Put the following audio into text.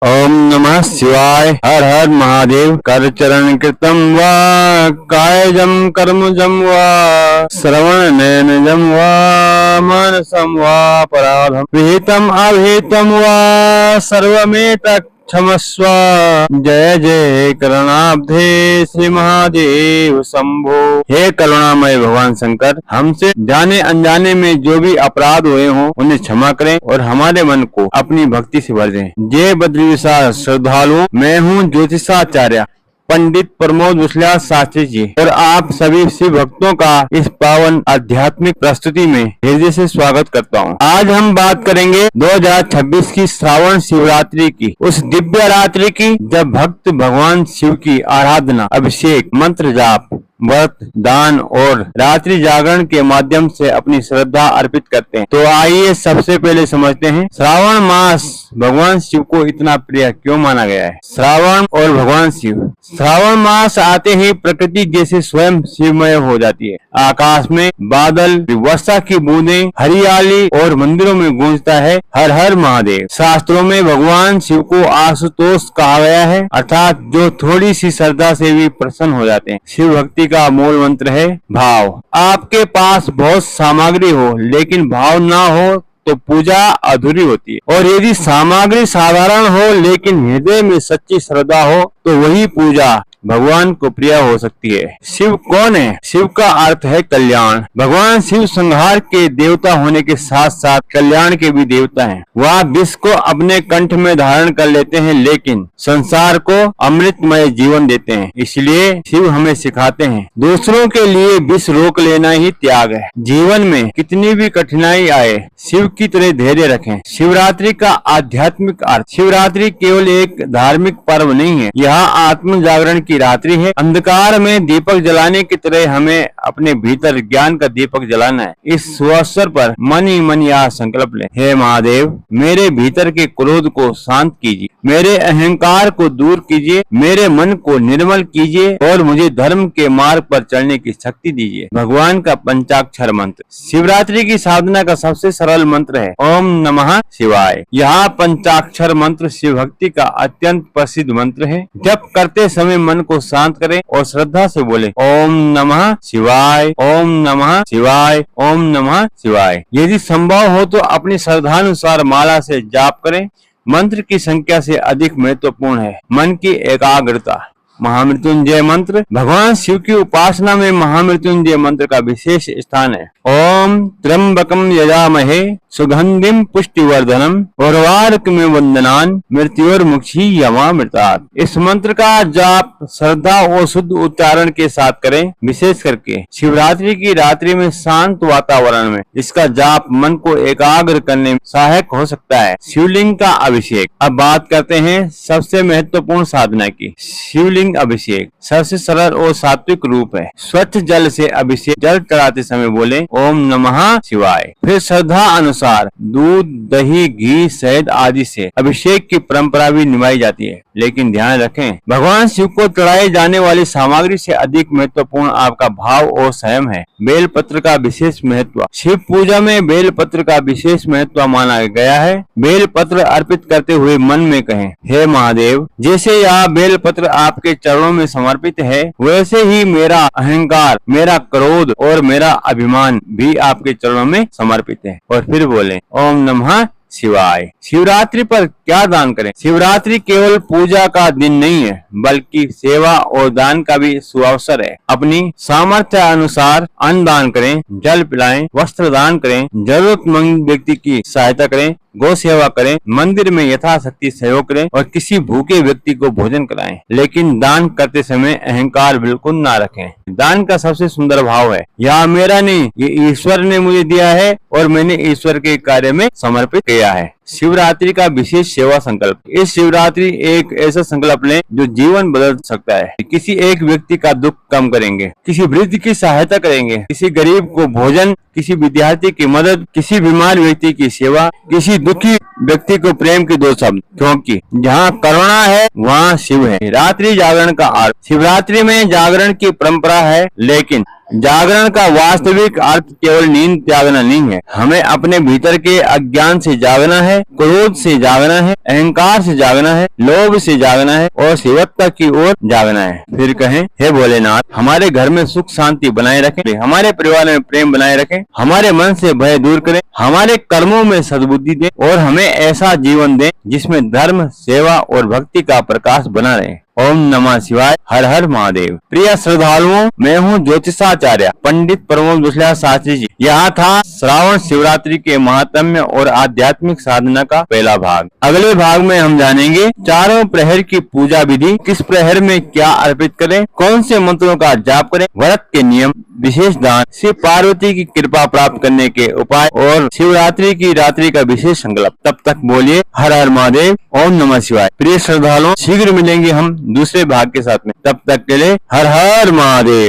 ओम नमः शिवाय। हर हर महादेव। कर चरण कृतम वा कायजम कर्मजम वा श्रवण नयनजम वा मानसम वा पराधम विहितम अभिहितम वा सर्वमेतत् क्षमस्व। जय जय करुणाब्धे श्री महादेव शंभो। हे करुणामय भगवान शंकर, हमसे जाने अनजाने में जो भी अपराध हुए हों उन्हें क्षमा करें और हमारे मन को अपनी भक्ति से भर दें। जय बद्रीविशाल श्रद्धालुओं, मैं हूँ ज्योतिषाचार्य पंडित प्रमोद विश्वास शास्त्री जी और आप सभी शिव भक्तों का इस पावन आध्यात्मिक प्रस्तुति में हृदय से स्वागत करता हूँ। आज हम बात करेंगे 2026 की श्रावण शिवरात्रि की, उस दिव्य रात्रि की जब भक्त भगवान शिव की आराधना, अभिषेक, मंत्र जाप, व्रत, दान और रात्रि जागरण के माध्यम से अपनी श्रद्धा अर्पित करते हैं। तो आइए सबसे पहले समझते हैं श्रावण मास भगवान शिव को इतना प्रिय क्यों माना गया है। श्रावण और भगवान शिव। श्रावण मास आते ही प्रकृति जैसे स्वयं शिवमय हो जाती है। आकाश में बादल, वर्षा की बूंदें, हरियाली और मंदिरों में गूंजता है हर हर महादेव। शास्त्रों में भगवान शिव को आशुतोष कहा गया है, अर्थात जो थोड़ी सी श्रद्धा से भी प्रसन्न हो जाते हैं। शिव भक्ति का मूल मंत्र है भाव। आपके पास बहुत सामग्री हो लेकिन भाव ना हो तो पूजा अधूरी होती है, और यदि सामग्री साधारण हो लेकिन हृदय में सच्ची श्रद्धा हो तो वही पूजा भगवान को प्रिय हो सकती है। शिव कौन है? शिव का अर्थ है कल्याण। भगवान शिव संहार के देवता होने के साथ साथ कल्याण के भी देवता हैं। वह विष को अपने कंठ में धारण कर लेते हैं लेकिन संसार को अमृतमय जीवन देते हैं। इसलिए शिव हमें सिखाते हैं दूसरों के लिए विष रोक लेना ही त्याग है। जीवन में कितनी भी कठिनाई आए शिव की तरह धैर्य रखें। शिवरात्रि का आध्यात्मिक अर्थ। शिवरात्रि केवल एक धार्मिक पर्व नहीं है, यह आत्म जागरण की रात्रि है। अंधकार में दीपक जलाने की तरह हमें अपने भीतर ज्ञान का दीपक जलाना है। इस अवसर पर मन ही मन यह संकल्प लें, हे महादेव, मेरे भीतर के क्रोध को शांत कीजिए, मेरे अहंकार को दूर कीजिए, मेरे मन को निर्मल कीजिए और मुझे धर्म के मार्ग पर चलने की शक्ति दीजिए। भगवान का पंचाक्षर मंत्र। शिवरात्रि की साधना का सबसे सरल मंत्र है ओम नमः शिवाय। यह पंचाक्षर मंत्र शिव भक्ति का अत्यंत प्रसिद्ध मंत्र है। जप करते समय मन को शांत करें और श्रद्धा से बोले ओम नमः शिवाय, ओम नमः शिवाय, ओम नमः शिवाय। यदि संभव हो तो अपनी श्रद्धानुसार माला से जाप करें। मंत्र की संख्या से अधिक महत्वपूर्ण है मन की एकाग्रता। महामृत्युंजय मंत्र। भगवान शिव की उपासना में महामृत्युंजय मंत्र का विशेष स्थान है। ओम त्र्यंबकम यजामहे सुगंधिम पुष्टिवर्धनम उर्वारुकमिव वंदनान मृत्योर्मुक्षी यमामृतात्। इस मंत्र का जाप श्रद्धा और शुद्ध उच्चारण के साथ करें। विशेष करके शिवरात्रि की रात्रि में शांत वातावरण में इसका जाप मन को एकाग्र करने में सहायक हो सकता है। शिवलिंग का अभिषेक। अब बात करते हैं सबसे महत्वपूर्ण साधना की, शिवलिंग अभिषेक। सबसे सरल और सात्विक रूप है। स्वच्छ जल से अभिषेक। जल चढ़ाते समय बोले ओम नमः शिवाय। फिर श्रद्धा अनुसार दूध, दही, घी, शहद आदि से अभिषेक की परंपरा भी निभाई जाती है। लेकिन ध्यान रखें, भगवान शिव को चढ़ाई जाने वाली सामग्री से अधिक महत्वपूर्ण आपका भाव और संयम है। बेल पत्र का विशेष महत्व। शिव पूजा में बेल पत्र का विशेष महत्व माना गया है। बेल पत्र अर्पित करते हुए मन में कहें, हे महादेव, जैसे यह बेल पत्र आपके चरणों में समर्पित है वैसे ही मेरा अहंकार, मेरा क्रोध और मेरा अभिमान भी आपके चरणों में समर्पित है। और फिर बोले ओम नमः शिवाय। शिवरात्रि पर क्या दान करें? शिवरात्रि केवल पूजा का दिन नहीं है बल्कि सेवा और दान का भी सुअवसर है। अपनी सामर्थ्य अनुसार अन्न दान करें, जल पिलाएं, वस्त्र दान करें, जरूरतमंद व्यक्ति की सहायता करें, गौ सेवा करें, मंदिर में यथाशक्ति सहयोग करें और किसी भूखे व्यक्ति को भोजन कराएं। लेकिन दान करते समय अहंकार बिल्कुल ना रखें। दान का सबसे सुंदर भाव है, यह मेरा नहीं, ये ईश्वर ने मुझे दिया है और मैंने ईश्वर के कार्य में समर्पित किया है। शिवरात्रि का विशेष सेवा संकल्प। इस शिवरात्रि एक ऐसा संकल्प लें जो जीवन बदल सकता है। किसी एक व्यक्ति का दुख कम करेंगे, किसी वृद्ध की सहायता करेंगे, किसी गरीब को भोजन, किसी विद्यार्थी की मदद, किसी बीमार व्यक्ति की सेवा, किसी दुखी व्यक्ति को प्रेम के दो शब्द। क्योंकि जहाँ करुणा है वहाँ शिव है। रात्रि जागरण का अर्थ। शिवरात्रि में जागरण की परंपरा है लेकिन जागरण का वास्तविक अर्थ केवल नींद त्यागना नहीं है, हमें अपने भीतर के अज्ञान से जागना है, क्रोध से जागना है, अहंकार से जागना है, लोभ से जागना है और शिवत्ता की ओर जागना है। फिर कहें, हे भोलेनाथ, हमारे घर में सुख शांति बनाए रखें, हमारे परिवार में प्रेम बनाए रखें, हमारे मन से भय दूर करें, हमारे कर्मों में सद्बुद्धि दें और हमें ऐसा जीवन दें जिसमें धर्म, सेवा और भक्ति का प्रकाश बना रहे। ओम नमः शिवाय। हर हर महादेव। प्रिय श्रद्धालुओं, मैं हूँ ज्योतिषाचार्य पंडित प्रमोद बुसलिया शास्त्री जी। यहाँ था श्रावण शिवरात्रि के महात्म्य और आध्यात्मिक साधना का पहला भाग। अगले भाग में हम जानेंगे चारों प्रहर की पूजा विधि, किस प्रहर में क्या अर्पित करें, कौन से मंत्रों का जाप करें, व्रत के नियम, विशेष दान, शिव पार्वती की कृपा प्राप्त करने के उपाय और शिवरात्रि की रात्रि का विशेष संकल्प। तब तक बोलिए हर हर महादेव, ओम नमः शिवाय। प्रिय श्रद्धालुओं, शीघ्र मिलेंगे हम दूसरे भाग के साथ में। तब तक के लिए हर हर महादेव।